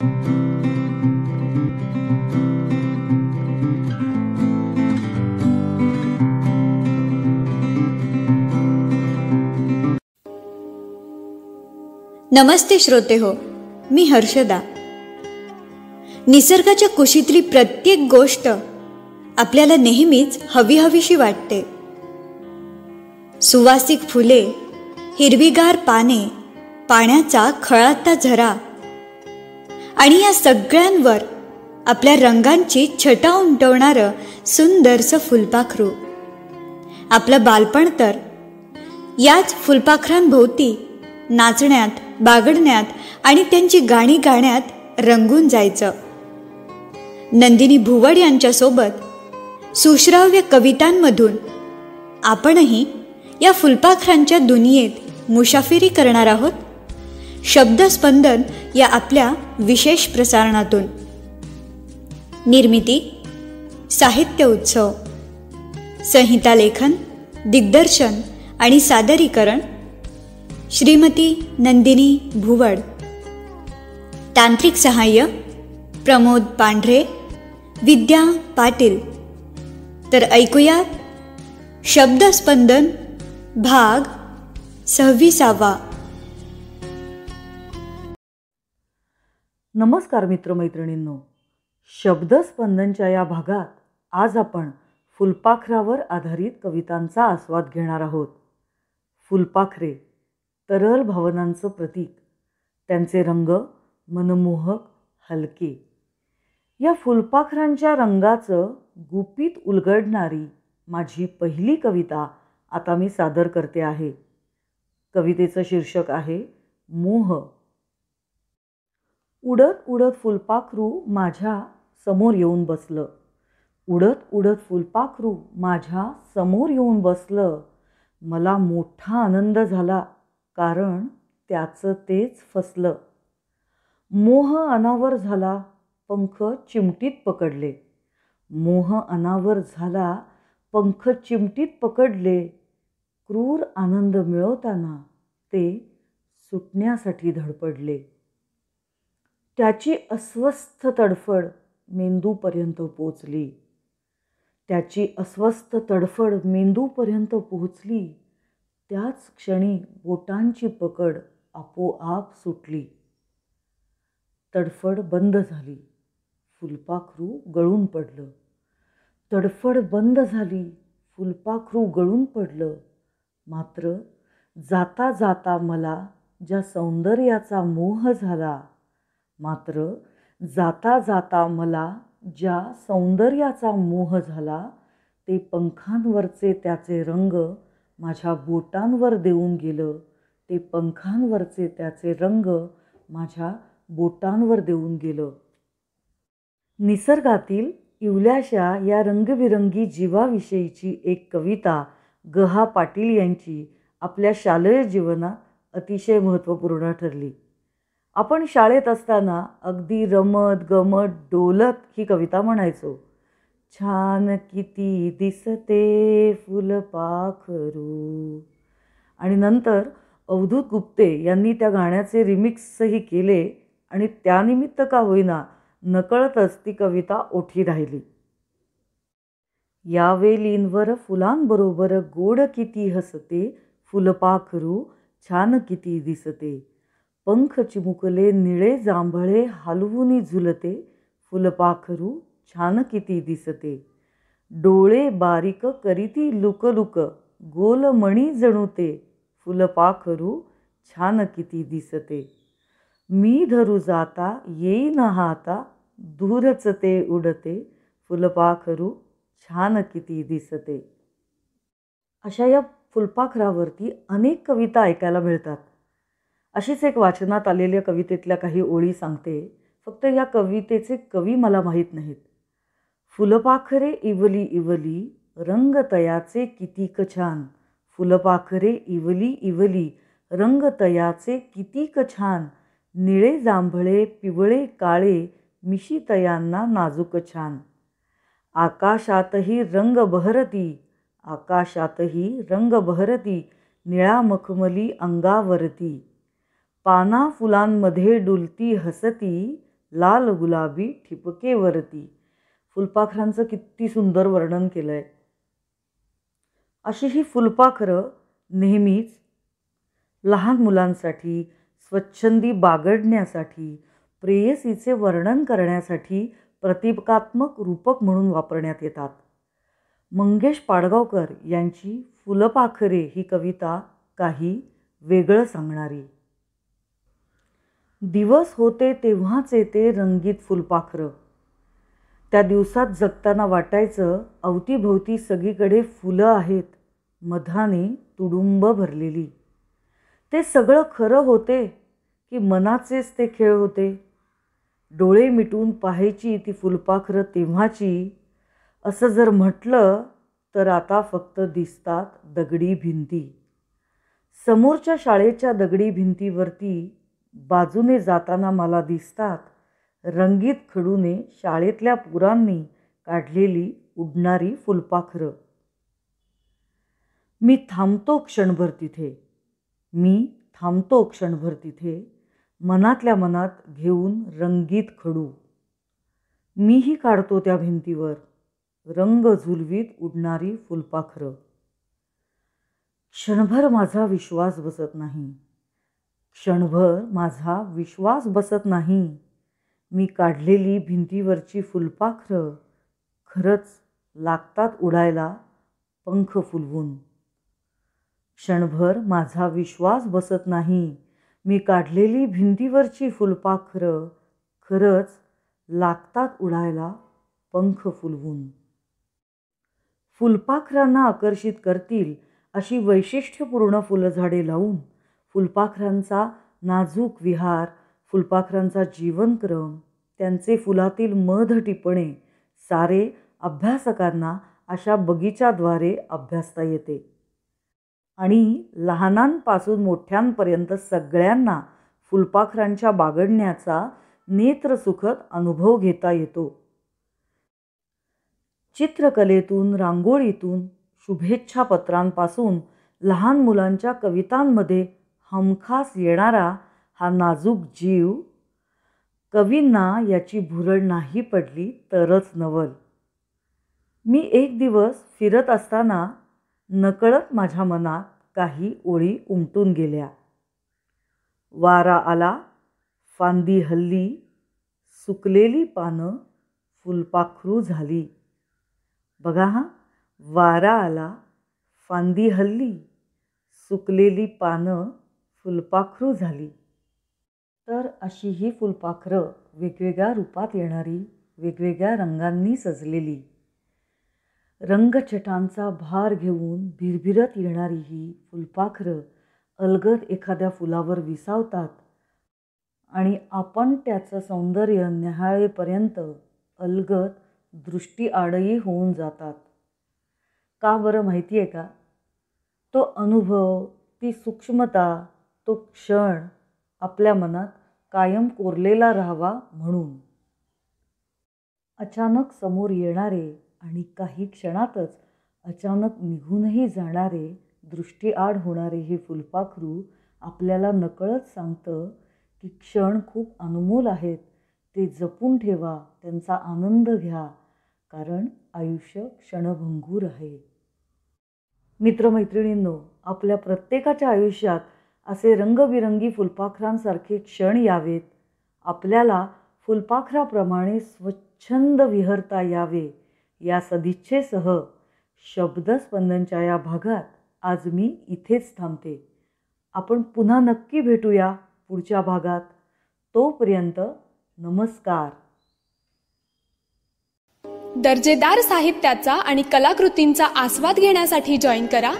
नमस्ते श्रोते हो, मी हर्षदा. निसर्गाच्या कुशीतली प्रत्येक गोष्ट आपल्याला नेहमीच हवीहवीशी वाटते. सुवासिक फुले, हिरवीगार पाने, पाण्याचा खळाळता झरा आणि या सगळ्यांवर आपल्या रंगांची छटा उमटवणारं सुंदरसं फुलपाखरू. आपलं बालपण तर याच फुलपाखरांभोवती नाचण्यात, बागडण्यात आणि त्यांची गाणी गाण्यात रंगून जायचं. नंदिनी भुवड यांच्यासोबत सुश्राव्य कवितांमधून आपणही या फुलपाखरांच्या दुनियेत मुसाफिरी करणार आहोत. शब्दस्पंदन या आपल्या विशेष प्रसारणातून. निर्मिती साहित्य उत्सव, संहिता लेखन, दिग्दर्शन आणि सादरीकरण श्रीमती नंदिनी भुवड. तांत्रिक सहाय्य प्रमोद पांढरे, विद्या पाटील. तर ऐकूयात शब्दस्पंदन भाग 26. नमस्कार मित्रमैत्रिणींनो. शब्दस्पंदनच्या या भागात आज आपण फुलपाखरावर आधारित कवितांचा आस्वाद घेणार आहोत. फुलपाखरे तरल भावनांचं प्रतीक, त्यांचे रंग मनमोहक, हलके. या फुलपाखरांच्या रंगाचं गुपित उलगडणारी माझी पहिली कविता आता मी सादर करते आहे. कवितेचं शीर्षक आहे मोह. उडत उडत फुलपाखरू माझ्या समोर येऊन बसलं. उडत उडत फुलपाखरू माझ्या समोर येऊन बसलं. मला मोठा आनंद झाला, कारण त्याचं तेच फसलं. मोह अनावर झाला, पंख चिमटीत पकडले. मोह अनावर झाला, पंख चिमटीत पकडले. क्रूर आनंद मिळवताना ते सुटण्यासाठी धडपडले. त्याची अस्वस्थ तडफड मेंदूपर्यंत पोचली. त्याची अस्वस्थ तडफड मेंदूपर्यंत पोहोचली. त्याच क्षणी बोटांची पकड आपोआप सुटली. तडफड बंद झाली. फुलपाखरू गळून पडलं. तडफड बंद झाली. फुलपाखरू गळून पडलं. मात्र जाता जाता मला ज्या सौंदर्याचा मोह झाला, मात्र जाता जाता मला ज्या सौंदर्याचा मोह झाला, ते पंखांवरचे त्याचे रंग माझ्या बोटांवर देऊन गेलं. ते पंखांवरचे त्याचे रंग माझ्या बोटांवर देऊन गेलं. निसर्गातील इवल्याशा या रंगबिरंगी जीवाविषयीची एक कविता ग. पाटील यांची आपल्या शालेय जीवनात अतिशय महत्त्वपूर्ण ठरली. आपण शाळेत असताना अगदी रमत गमत डोलत ही कविता म्हणायचो. छान किती दिसते फुलपाखरू. आणि नंतर अवधूत गुप्ते यांनी त्या गाण्याचे रिमिक्सही केले आणि त्यानिमित्त का होईना नकळतच ती कविता ओठी राहिली. या वेलींवर फुलांबरोबर गोड किती हसते, फुलपाखरू छान किती दिसते. पंख चिमुकले निळे जांभळे हलवून झुलते, फुलपाखरू छान किती दिसते. डोळे बारीक करीती लुकलुक, गोल मणी जणू ते, फुलपाखरू छान किती दिसते. मी धरू जाता येईन हाता, दूरच ते उडते, फुलपाखरू छान किती दिसते. अशा या फुलपाखरावरती अनेक कविता ऐकायला मिळतात. अशीच एक वाचनात आलेल्या कवितेतल्या काही ओळी सांगते. फक्त या कवितेचे कवी मला माहीत नाहीत. फुलपाखरे इवली इवली, रंग तयाचे कितीक छान. फुलपाखरे इवली इवली, रंग तयाचे कितीक छान. निळे जांभळे पिवळे काळे, मिशी तयांना नाजूक छान. आकाशातही रंग बहरती, आकाशातही रंग बहरती, निळा मखमली अंगावरती. पाना फुलांमध्ये डुलती हसती, लाल गुलाबी ठिपकेवरती. फुलपाखरांचं किती सुंदर वर्णन केलंय. अशी ही फुलपाखरं नेहमीच लहान मुलांसाठी, स्वच्छंदी बागडण्यासाठी, प्रेयसीचे वर्णन करण्यासाठी प्रतिकात्मक रूपक म्हणून वापरण्यात येतात. मंगेश पाडगावकर यांची फुलपाखरे ही कविता काही वेगळं सांगणारी. दिवस होते तेव्हाचे ते रंगीत फुलपाखरं. त्या दिवसात जगताना वाटायचं अवतीभोवती सगळीकडे फुलं आहेत, मधाने तुडुंब भरलेली. ते सगळं खरं होते की मनाचेच ते खेळ होते? डोळे मिटून पाहायची ती फुलपाखरं तेव्हाची, असं जर म्हटलं तर आता फक्त दिसतात दगडी भिंती. समोरच्या शाळेच्या दगडी भिंतीवरती बाजूने जाताना मला दिसतात रंगीत खडूने शाळेतल्या पोरांनी काढलेली उडणारी फुलपाखरं. मी थांबतो क्षणभर तिथे, मनातल्या मनात घेऊन रंगीत खडू. मीही काढतो त्या भिंतीवर रंग झुलवीत उडणारी फुलपाखरं. क्षणभर माझा विश्वास बसत नाही. मी काढलेली भिंतीवरची फुलपाखरं खरंच लागतात उडायला पंख फुलवून. क्षणभर माझा विश्वास बसत नाही. मी काढलेली भिंतीवरची फुलपाखरं खरंच लागतात उडायला पंख फुलवून. फुलपाखरांना आकर्षित करतील अशी वैशिष्ट्यपूर्ण फुलझाडे लावून फुलपाखरांचा नाजूक विहार, फुलपाखरांचा जीवनक्रम, त्यांचे फुलातील मध टिपणे सारे अभ्यासकांना अशा बगीच्याद्वारे अभ्यासता येते. आणि लहानांपासून मोठ्यांपर्यंत सगळ्यांना फुलपाखरांच्या बागडण्याचा नेत्रसुखद अनुभव घेता येतो. चित्रकलेतून, रांगोळीतून, शुभेच्छा पत्रांपासून लहान मुलांच्या कवितांमध्ये हमखास येणारा हा नाजूक जीव, कवींना याची भुरळ नाही पडली तरच नवल. मी एक दिवस फिरत असताना नकळत माझ्या मनात काही ओळी उमटून गेल्या. वारा आला, फांदी हलली, सुकलेली पानं फुलपाखरू झाली. बघा हा, वारा आला, फांदी हलली, सुकलेली पानं फुलपाखरू झाली. तर अशी ही फुलपाखरं वेगवेगळ्या रूपात येणारी, वेगवेगळ्या रंगांनी सजलेली, रंगछटांचा भार घेऊन भिरभिरत येणारी ही फुलपाखरं अलगद एखाद्या फुलावर विसावतात आणि आपण त्याचं सौंदर्य न्याहाळेपर्यंत अलगद दृष्टीआडही होऊन जातात. का बरं माहिती आहे का? तो अनुभव, ती सूक्ष्मता, तो क्षण आपल्या मनात कायम कोरलेला राहावा म्हणून. अचानक समोर येणारे आणि काही क्षणातच अचानक निघूनही जाणारे, दृष्टीआड होणारे हे फुलपाखरू आपल्याला नकळत सांगतं की क्षण खूप अनमोल आहेत, ते जपून ठेवा, त्यांचा आनंद घ्या, कारण आयुष्य क्षणभंगूर आहे. मित्रमैत्रिणींनो, आपल्या प्रत्येकाच्या आयुष्यात असे रंगबिरंगी फुलपाखरांसारखे क्षण यावेत. आपल्याला फुलपाखराप्रमाणे स्वच्छंद विहरता यावे या सदिच्छेसह शब्दस्पंदनच्या या भागात आज मी इथेच थांबते. आपण पुन्हा नक्की भेटूया पुढच्या भागात. तोपर्यंत नमस्कार. दर्जेदार साहित्याचा आणि कलाकृतींचा आस्वाद घेण्यासाठी जॉईन करा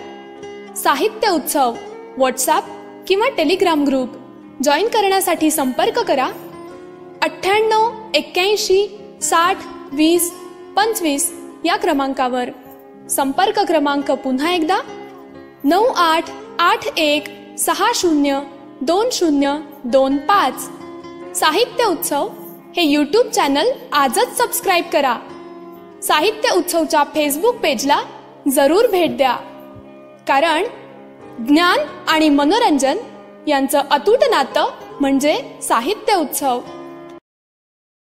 साहित्य उत्सव व्हॉट्सॲप किंवा टेलिग्राम ग्रुप. जॉईन करण्यासाठी संपर्क करा 98 81 60 20 25 या क्रमांकावर. संपर्क क्रमांक पुन्हा एकदा 9881 60 2025. साहित्य उत्सव हे यूट्यूब चॅनल आजच सबस्क्राईब करा. साहित्य उत्सवच्या फेसबुक पेजला जरूर भेट द्या, कारण ज्ञान आणि मनोरंजन यांचं अतूट नातं म्हणजे साहित्य उत्सव.